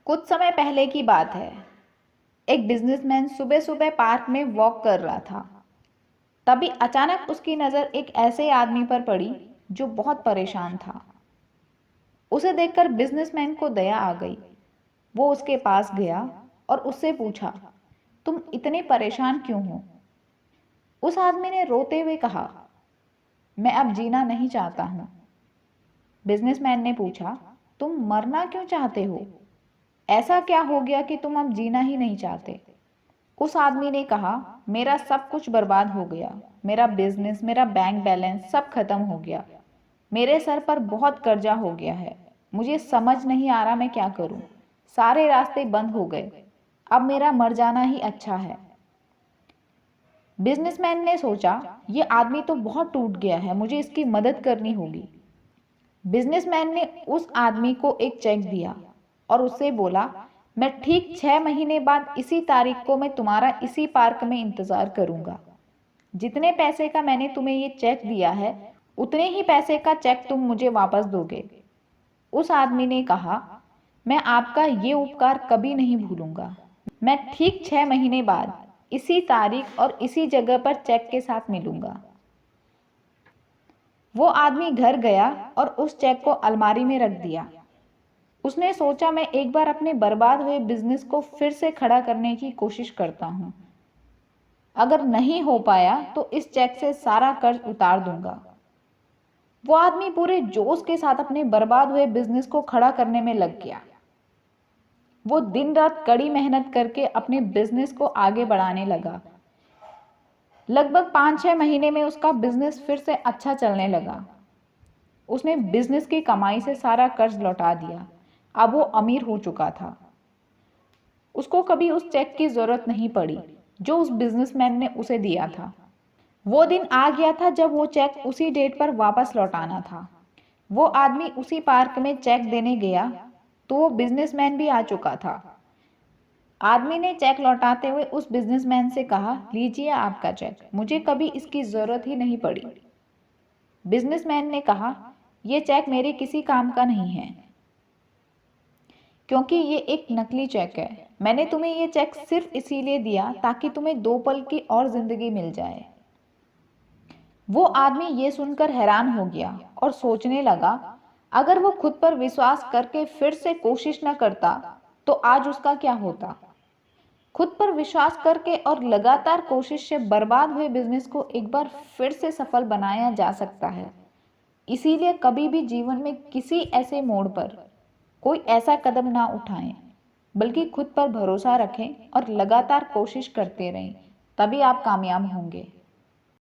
कुछ समय पहले की बात है। एक बिजनेसमैन सुबह सुबह पार्क में वॉक कर रहा था। तभी अचानक उसकी नज़र एक ऐसे आदमी पर पड़ी जो बहुत परेशान था। उसे देखकर बिजनेसमैन को दया आ गई। वो उसके पास गया और उससे पूछा, तुम इतने परेशान क्यों हो? उस आदमी ने रोते हुए कहा, मैं अब जीना नहीं चाहता हूँ। बिजनेसमैन ने पूछा, तुम मरना क्यों चाहते हो? ऐसा क्या हो गया कि तुम अब जीना ही नहीं चाहते? उस आदमी ने कहा, मेरा सब कुछ बर्बाद हो गया। मेरा बिजनेस, मेरा बैंक बैलेंस सब खत्म हो गया। मेरे सर पर बहुत कर्जा हो गया है। मुझे समझ नहीं आ रहा मैं क्या करूं। सारे रास्ते बंद हो गए। अब मेरा मर जाना ही अच्छा है। बिजनेसमैन ने सोचा, ये आदमी तो बहुत टूट गया है, मुझे इसकी मदद करनी होगी। बिजनेसमैन ने उस आदमी को एक चेक दिया और उससे बोला, मैं ठीक 6 महीने बाद इसी तारीख को मैं तुम्हारा इसी पार्क में इंतजार करूंगा। जितने पैसे का मैंने तुम्हें ये चेक दिया है, उतने ही पैसे का चेक तुम मुझे वापस दोगे। उस आदमी ने कहा, मैं आपका ये उपकार कभी नहीं भूलूंगा। मैं ठीक 6 महीने बाद इसी तारीख और इसी जगह पर चेक के साथ मिलूंगा। वो आदमी घर गया और उस चेक को अलमारी में रख दिया। उसने सोचा, मैं एक बार अपने बर्बाद हुए बिजनेस को फिर से खड़ा करने की कोशिश करता हूँ। अगर नहीं हो पाया तो इस चेक से सारा कर्ज उतार दूंगा। वो आदमी पूरे जोश के साथ अपने बर्बाद हुए बिजनेस को खड़ा करने में लग गया। वो दिन रात कड़ी मेहनत करके अपने बिजनेस को आगे बढ़ाने लगा। लगभग 5-6 महीने में उसका बिजनेस फिर से अच्छा चलने लगा। उसने बिजनेस की कमाई से सारा कर्ज लौटा दिया। अब वो अमीर हो चुका था। उसको कभी उस चेक की जरूरत नहीं पड़ी जो उस बिजनेसमैन ने उसे दिया था। वो दिन आ गया था जब वो चेक उसी डेट पर वापस लौटाना था। वो आदमी उसी पार्क में चेक देने गया तो वो बिजनेसमैन भी आ चुका था। आदमी ने चेक लौटाते हुए उस बिजनेसमैन से कहा, लीजिए आपका चेक, मुझे कभी इसकी जरूरत ही नहीं पड़ी। बिजनेसमैन ने कहा, यह चेक मेरे किसी काम का नहीं है, क्योंकि ये एक नकली चेक है। मैंने तुम्हें ये चेक सिर्फ इसीलिए दिया ताकि तुम्हें 2 पल की और जिंदगी मिल जाए। वो आदमी ये सुनकर हैरान हो गया और सोचने लगा, अगर वो खुद पर विश्वास करके फिर से कोशिश न करता तो आज उसका क्या होता। खुद पर विश्वास करके और लगातार कोशिश से बर्बाद हुए बिजनेस को एक बार फिर से सफल बनाया जा सकता है। इसीलिए कभी भी जीवन में किसी ऐसे मोड़ पर कोई ऐसा कदम ना उठाएं, बल्कि खुद पर भरोसा रखें और लगातार कोशिश करते रहें, तभी आप कामयाब होंगे।